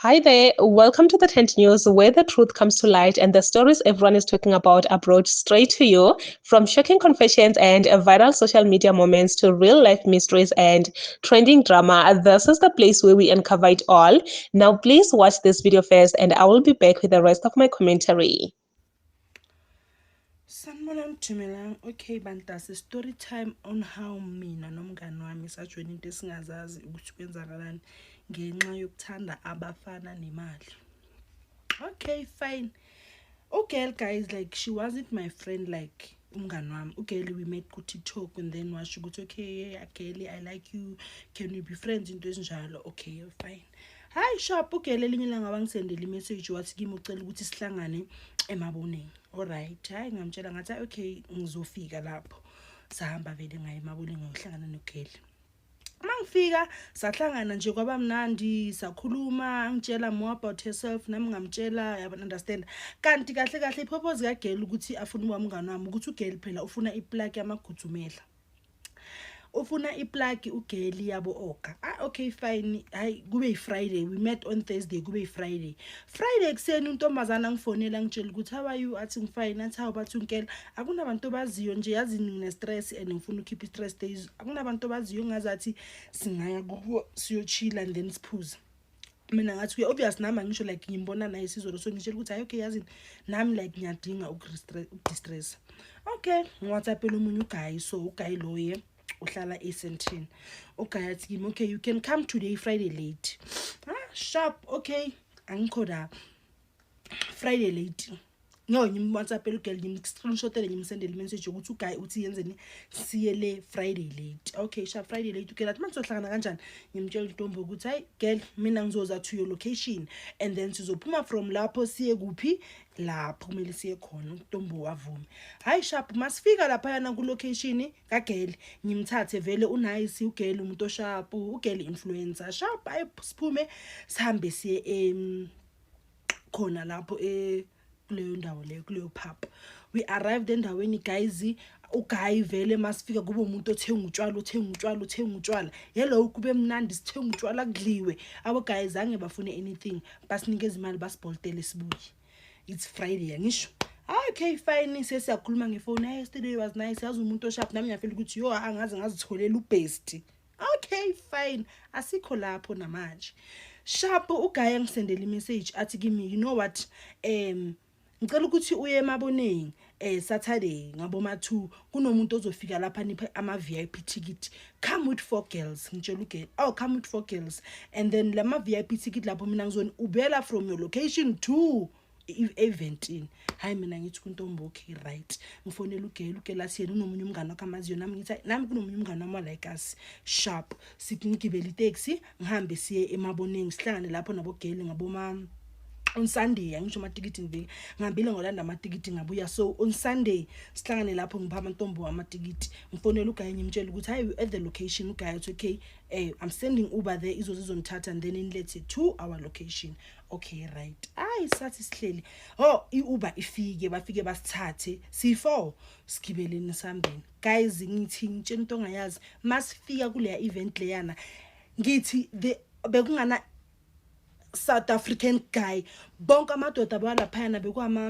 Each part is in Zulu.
Hi there, welcome to the Tent News, where the truth comes to light and the stories everyone is talking about are brought straight to you. From shocking confessions and viral social media moments to real life mysteries and trending drama, this is the place where we uncover it all. Now, please watch this video first, and I will be back with the rest of my commentary. Sanibonani Dumelang. Okay bantase, story time on how mina nomngani wami sajoyina into esingazazi ukuthi kwenzakalani ngenxa yokuthanda abafana nemali. Okay, fine. Okay, guys, like she wasn't my friend like umngani wami. Okay, we met ku TikTok and then washo ukuthi okay, Akeli, I like you. Can we be friends into esinjalo? Okay, fine. Hi shop, okay, lelinye langa bangisendele imessage wathi kimi ucela ukuthi sihlangane emaboneni. Alright, hayi ngamtshela ngathi okay ngizofika lapho. Sahamba vele ngaye emaboneni ngokuhlangana noGeli. Mangifika sahlangana nje kwaba mnandi sakhuluma angitshela more about herself nami ngamtshela yaba understand kanti kahle kahle ipurpose kaGeli ukuthi afune umngani wami ukuthi uGeli phela ufuna iplug yamagudzumela ufuna iplug uGeli yabo oka okay fine hayi kube yiFriday we met on Thursday kube yiFriday kuseni untombazana ngifonela ngitshela ukuthi how are you athi ngifine athi how bathi unkela akunabantu baziyo nje yazi ngine stress and ngifuna ukeep stress days akunabantu baziyo ngazathi singaya kuwo siyochilla and then siphuza mina ngathi obvious nami ngisho like ngimbona naye sizolo so ngitshela ukuthi hayi okay yazi nami like ngiyadinga ukudistress okay ngiwhatsappela umunye uguy so uguy loye uhlala eSandton okay athi kimi okay you can come today Friday late sharp okay angikhoda Friday late ngiyimwhatsappela uGeli ngimscreenshotele ngimsendele message ukuthi uguy uthi yenzeni siyele Friday late okay sharp Friday late uGeli athi mangizohlangana kanjani ngimtshela uNtombo ukuthi hayi girl mina ngizoza to your location and then sizophuma from lapho siye kuphi lapho kumele siye khona uNtombo wavuma hayi sharp masifika lapha yana ku location kaGeli ngimthathe vele unice uGeli umuntu osharp uGeli influencer sharp ayiphume sihambe siye khona lapho kuleyo ndawo leyo kuleyo pub we arrived endaweni guys uguy vele masifika kube umuntu othenga utshwala yelo kube mnandi sithenga utshwala kudliwe abo guys zange bafune anything basinikeza imali basiboltele sibuye it's Friday ngisho okay fine sesiyakhuluma ngefone yesterday was nice yazi umuntu osharp nami ngiyafela ukuthi yo angaze ngazitholela ubest okay fine asikho lapho namanje sharp uguy angisendele imessage athi kimi you know what ngicela ukuthi uye emaboneni Saturday ngabo ma2 kunomuntu ozofika lapha niphe ama VIP ticket come with 4 girls ngitshela uGeli come with 4 girls and then lama VIP ticket lapho mina ngizoni ubela from your location to eventini hayi mina ngithi kuNtombo okay right ngifonela uGeli athi yena unomunye umngane wakhe amaziyo nami ngithi nami kunomunye umngane wami like us sharp sikungibela itaxi ngihambe siye emaboneni sihlangane lapho naboGeli ngaboma on Sunday angisho amatikiti ngiveke ngihambile ngolanda amatikiti ngabuya so on Sunday sihlangane lapho ngipha amantombo amatikiti ngifonela uGuy ngimtshela ukuthi hayi at the location uGuy uthi okay I'm sending Uber there izonithatha and then inlethe to our location okay right sathi sihleli iUber ifike bafike basithathe C4 sigibeleni sambeni guys ngithi ngitshela into ongayazi masifika kule event leyana ngithi bekungana South African guy bonke amadoda abalapha bekwama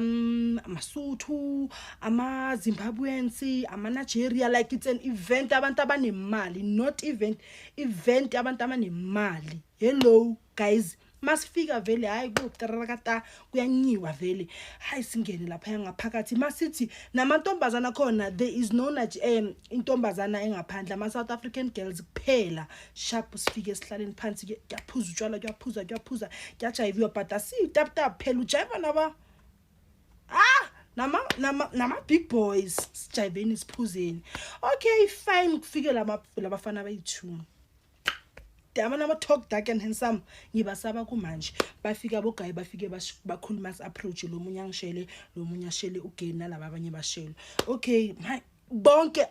amasuthu ama Zimbabweans ama Nigeria like it's an event abantu abanemali not event abantu abanemali hello guys masifika vele hayi kutrarakata kuyanyiwa vele hayi singene lapha ngaphakathi masithi namantombazana khona there is no intombazana engaphandle ama South African girls kuphela sharp sifike sihlaleni phansi kuyaphuza utshwala kuyaphuza kuyajayiviwa but asitap phela ujayiva naba nama big boys sijayiveni siphuzeni okay fine kufike labafana abayi2 abana talk dark and handsome ngibasaba kumanje bafika boGuy bafike bakhuluma approach lo munye angishele lo munye ashele uGeli nalabo abanye bashele okay bonke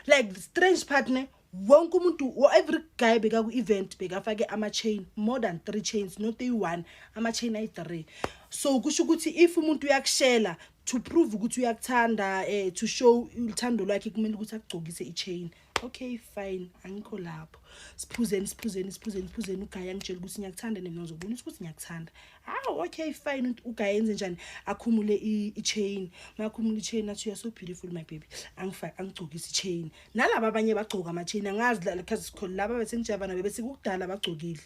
like the strange partner wonke umuntu every guy beka ku event bekafake ama chain more than 3 chains not one ama chain ay3 so kusho ukuthi if umuntu uyakushela to prove ukuthi uyakuthanda to show uthando lwakhe kumele ukuthi agcokise ichain okay fine angikho lapho siphuzeni ugaya ngitshela ukuthi ngiyakuthanda mina ngizobona ukuthi ngiyakuthanda okay fine ugaya yenze njani akhumule i-chain makhumula i-chain athi you are so beautiful my baby angigcokisa i-chain nalabo abanye bagcoka ama-chain angazi la cause laba bese ngijabana bese kudala bagcokile.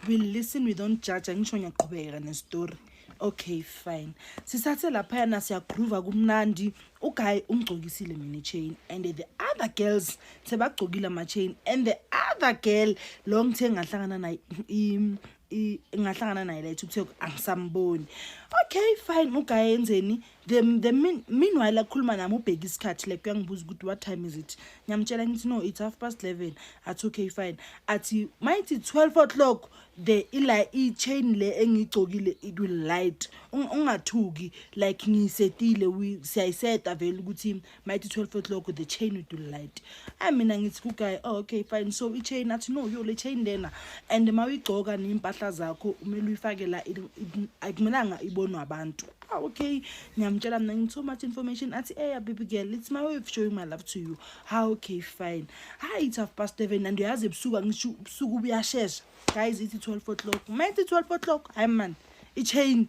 We'll listen, we don't judge. Angisho ngiyaqhubeka nestory. Okay fine sisathe lapha yana siyagroove kumnandi uGuy ungcokisile mina chain and the other girls sebagcokile ama chain and the other girl lo ngithe ngahlangana naye ngahlangana naye la TikTok angisamboni. Okay fine uGuy yenzeni the meanwhile akhuluma nami ubheka isikhathi like uyangibuza ukuthi what time is it ngiyamtshela ngithi no it's 11:30 athi okay fine athi mighty 12 o'clock the i-chain le engigcokile it will light ungathuki like ngisetile siyayiseta vele ukuthi mighty 12 o'clock the chain will light. Mina ngithi kuGuy okay fine so i-chain athi no yo le chain lena and mawigcoka nempahla zakho umele uyifake la akumelanga ibonwe abantu. Okay ngiyamtshela mina ngithi so much information athi baby girl it's my way of showing my love to you. Okay fine it's 7:30 and uyazi ebusuku ngisho ubusuku buyashesha guys it's 12 o'clock mighty 12 o'clock hayi man i-chain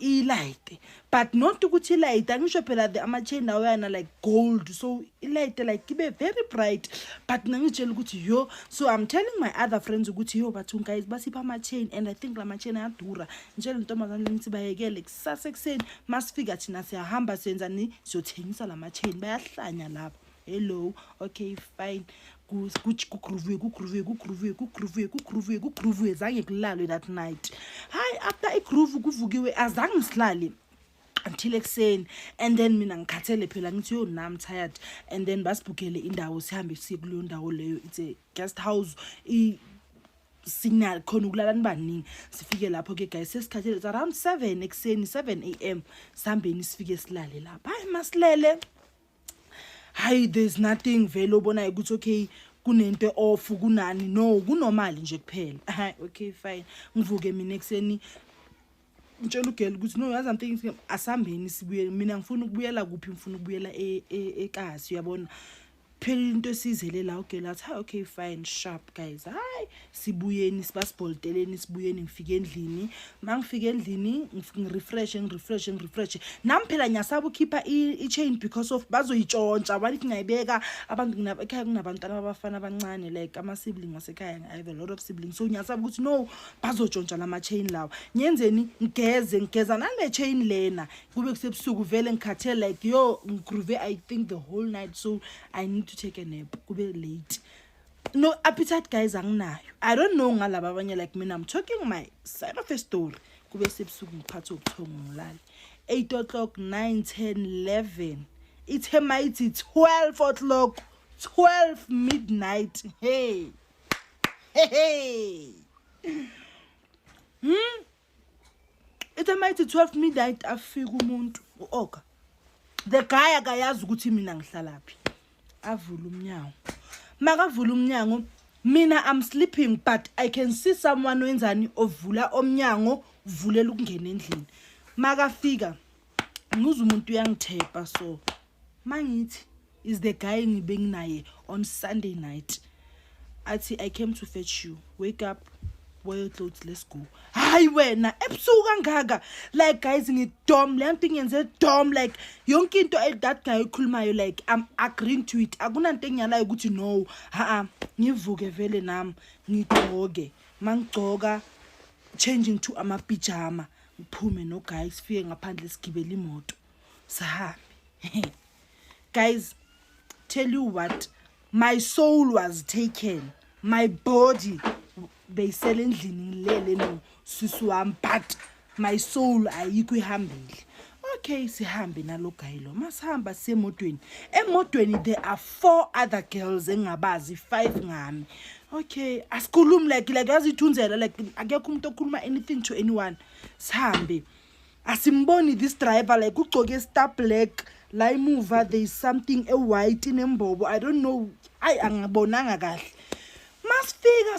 i-light but not ukuthi light angisho phela the ama-chain lawo yana like gold so i-light like ibe very bright but ngangitshela ukuthi yo so I'm telling my other friends ukuthi yo but guys basipha ama-chain and I think la ma-chain ayadura ngitshela intombazane ngithi bayekele kusasa ekuseni masifika thina siyahamba senzani siyothengisa la ma-chain bayahlanya lapho. Hello okay fine kugroove zange kulalwe that night. After igroove kuvukiwe azange silale until ekuseni and then mina ngikhathele phela ngithi yo I'm tired and then basibukele indawo sihambe siye kuleyo ndawo leyo it's a guest house signal khona ukulala nibaningi sifike lapho ke guys sesikhathele it's around 7 ekuseni 7 AM sihambeni sifike silale lapha masilele there's nothing vele obona ukuthi okay kunento off kunani no kunormal nje kuphela. Okay fine ngivuke mina ekseni ngitshela ugirl ukuthi no yazi I'm thinking asambeni sibuye mina ngifuna ukubuyela kuphi ngifuna ukubuyela eKasi uyabona phela into esizele la ugirl athi okay fine sharp guys sibuyeni sibasibolteleni sibuyeni ngifike endlini mangifike endlini ngirefresh nami phela ngiyasaba ukhipha i-chain because of bazoyitshontsha bathi ngiyayibeka abantu ekhaya kunabantwana abafana abancane like ama siblings asekhaya I have a lot of siblings so ngiyasaba ukuthi no bazotshontsha lama chain lawo ngiyenzeni ngigeza nale chain lena kube kusebusuku vele ngikhathele like yo ngigroove I think the whole night so I need to take a nap kube late. No appetite guys anginayo. I don't know ngalaba abanye like mina I'm talking my side of a story. Kube sebusuku ngiphatha ubuthongo ngilala. 8 o'clock 9 10 11 it's a mighty 12 o'clock 12 midnight. Hey it's a mighty 12 midnight afika umuntu uOka the guy akayazi ukuthi mina ngihlalaphi avula umnyango makavula umnyango mina I'm sleeping but I can see someone wenzani ovula omnyango uvulela ukungena endlini makafika ngizwe umuntu uyangithepa so mangithi is the guy ngibe nginaye on Sunday night athi I came to fetch you wake up wear your clothes let's go. Wena ebusuku kangaka like guys ngidom le nto ngiyenze dom like yonke into that guy ukhulumayo like I'm agreeing to it akunanto engiyalayo ukuthi no ngivuke vele nami ngigcoke mangigcoka changing to ama pajama ngiphume no guys sifike ngaphandle sigibela imoto sahambe. Guys tell you what my soul was taken my body beyisele endlini ngilele no susu wami but my soul ayikho ihambile. Okay sihambe nalo guy lo masihamba emotweni there are 4 other girls engabazi 5 ngami. Okay asikhulumi like yazithunzela like akekho umuntu okhuluma anything to anyone sihambe asimboni this driver like ugcoke star black la imuva there is something a white inembobo I don't know angabonanga kahle.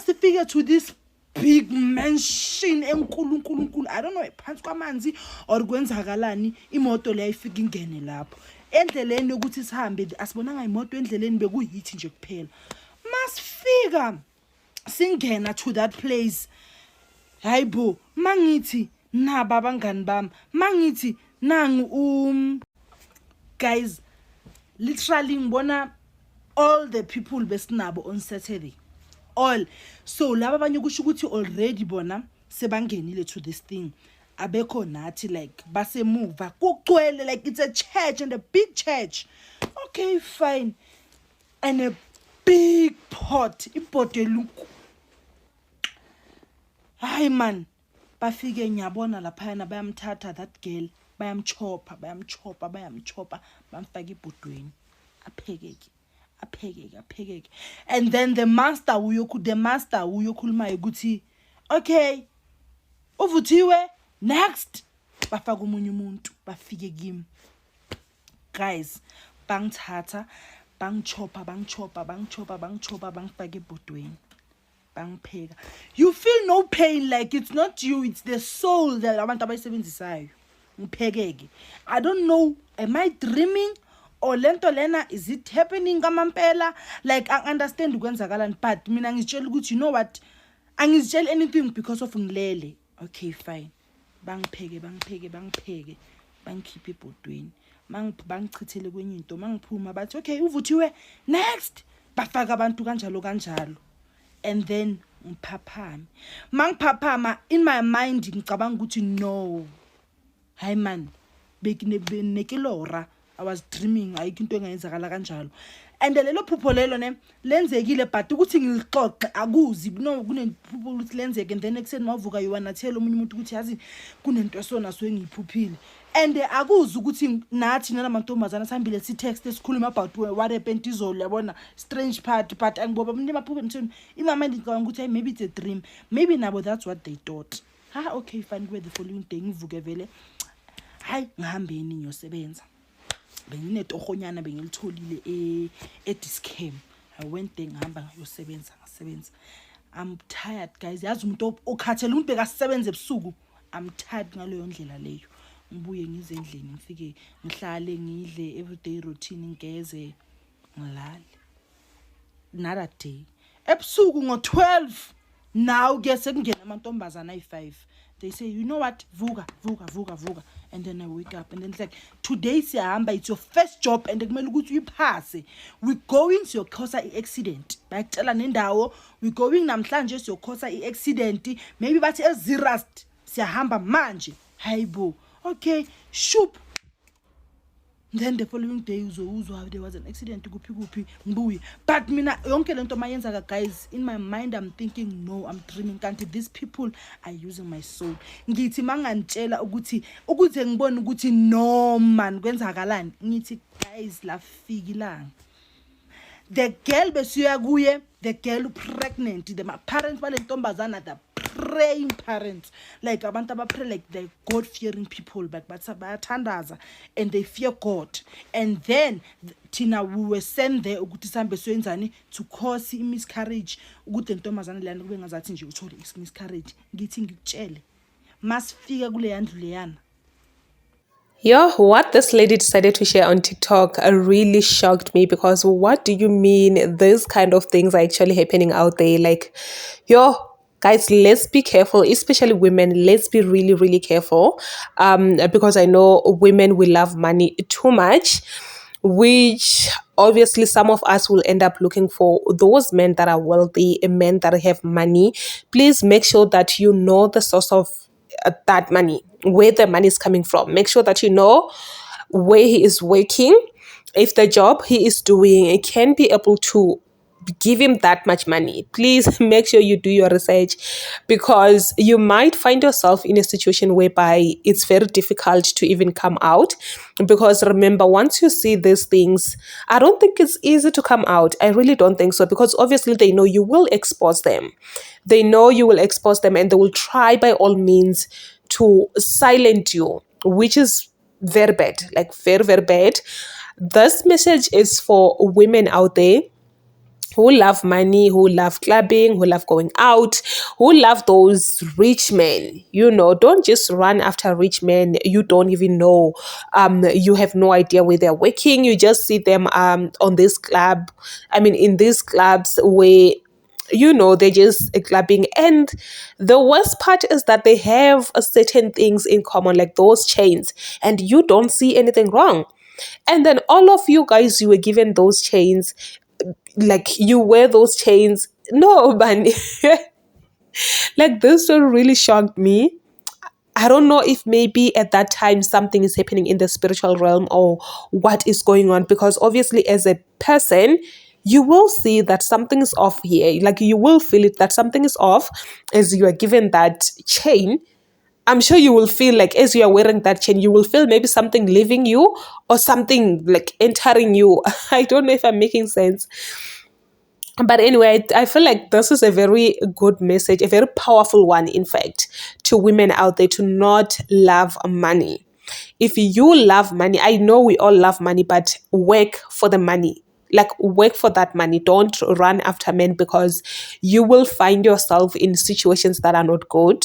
Sifika to this big mansion enkulu I don't know phansi kwamanzi or kwenzakalani imoto le ayifika ingene lapho endleleni yokuthi sihambe asibonanga imoto endleleni bekuyithi nje kuphela. Masifika singena to that place, hayibo mangithi naba abangani bami, mangithi nangu guys, literally ngibona all the people besinabo on Saturday, all. So laba abanye kusho ukuthi already bona sebangenile to this thing, abekho nathi like basemuva kugcwele like it's a church and a big church. Okay, fine. And a big pot, ipoto eluku. Hayi man, bafike ngiyabona laphayana bayamthatha that girl, bayamchopha, bamfaka ibhodweni, aphekeke. And then the master uyokhulumayo ukuthi okay, uvuthiwe next, bafaka umunye umuntu, bafike kimi. Guys, bangithatha, bangchopha, bangifaka ebhodweni, bangpheka. You feel no pain, like it's not you, it's the soul that abantu abayisebenzisayo. Ngiphekeke. I don't know, am I dreaming or lento lena, is it happening ngamampela? Like I understand ukwenzakalani, but mina ngizitshela ukuthi you know what, angizitsheli anything because of ngilele. Okay, fine. Bangipheke, bangikhiphe ebhodweni. Bangichithele kwenye into, mangiphuma bathi okay, uvuthiwe next, bafaka abantu kanjalo. And then ngiphaphama. Mangiphaphama, in my mind ngicabanga ukuthi no, hayi man, bekinekilora, I was dreaming, ayikho into engayenzakala kanjalo. And lelo phupho lelo ne lenzekile, but ukuthi ngilixoxe akuzi, no kunephupho ukuthi lenzeke, and then ekseni mavuka yowanathelwa omunye umuntu ukuthi yazi kunento esona so engiyiphuphile. And akuzi ukuthi nathi nalamantombazana sihambile si text esikhuluma about what happened izolo, yabona strange part, but angiboba manje maphupho mthweni imama ngicabanga ukuthi maybe it's a dream, maybe nabo that's what they thought. Okay, fine. Kube the following day ngivuke vele, hayi ngihambeni ngiyosebenza. Benginetohonyana bengilitholile eDiscam. I went there ngihamba ngayosebenza. I'm tired guys, yazi umuntu okhathele umuntu bekasebenza ebusuku. I'm tired ngaleyo ndlela leyo. Ngibuye ngize endlini, ngifike ngihlale ngidle everyday routine, ngeze ngilale. Another day ebusuku ngo-12 now ke sekungena amantombazana ayi-5. They say, you know what, vuka. And then I wake up and then it's like, today siyahamba, it's your first job and kumele ukuthi uyiphase. We going to your causa accident. Bayakutshela nendawo, we going namhlanje to your causa accident. Maybe bathi eZirast siyahamba manje. Hayibo. Okay, shoop. Then the following day uzwa there was an accident kuphi ngibuye. But mina yonke lento mayenzaka guys, in my mind I'm thinking no, I'm dreaming, kanti these people are using my soul. Ngithi mangantshela ukuthi ukuze ngibone ukuthi no man kwenzakalani, ngithi guys lafikilanga. The girl besiya kuye, the girl pregnant, the parents balentombazana, the praying parents, like abantu abapray, like the God fearing people, but bayathandaza and they fear God. And then Tina, we were sent there ukuthi sambe soyenzani to cause miscarriage, ukuthi lentombazana leyana kube ngazathi nje uthole miscarriage. Ngithi ngikutshele masifika kule yandlu leyana. What this lady decided to share on TikTok really shocked me, because what do you mean these kind of things are actually happening out there? Like, guys, let's be careful, especially women. Let's be really, really careful, because I know women, we love money too much, which obviously some of us will end up looking for those men that are wealthy, men that have money. Please make sure that you know the source of that money, where the money is coming from. Make sure that you know where he is working, if the job he is doing can be able to give him that much money. Please make sure you do your research, because you might find yourself in a situation whereby it's very difficult to even come out. Because remember, once you see these things, I don't think it's easy to come out. I really don't think so, because obviously they know you will expose them. They know you will expose them, and they will try by all means to silence you, which is very bad, like very, very bad. This message is for women out there. who love money, who love clubbing, who love going out, who love those rich men. Don't just run after rich men. You don't even know. You have no idea where they're working. You just see them on this club. I mean, in these clubs where they're just clubbing. And the worst part is that they have certain things in common, like those chains, and you don't see anything wrong. And then all of you guys, you were given those chains, like you wear those chains. No, man. Like this story really shocked me. I don't know if maybe at that time something is happening in the spiritual realm or what is going on, because obviously, as a person, you will see that something is off here. Like you will feel it that something is off as you are given that chain. I'm sure you will feel like as you are wearing that chain, you will feel maybe something leaving you or something like entering you. I don't know if I'm making sense. But anyway, I feel like this is a very good message, a very powerful one, in fact, to women out there to not love money. If you love money, I know we all love money, but work for the money. Like, work for that money. Don't run after men, because you will find yourself in situations that are not good.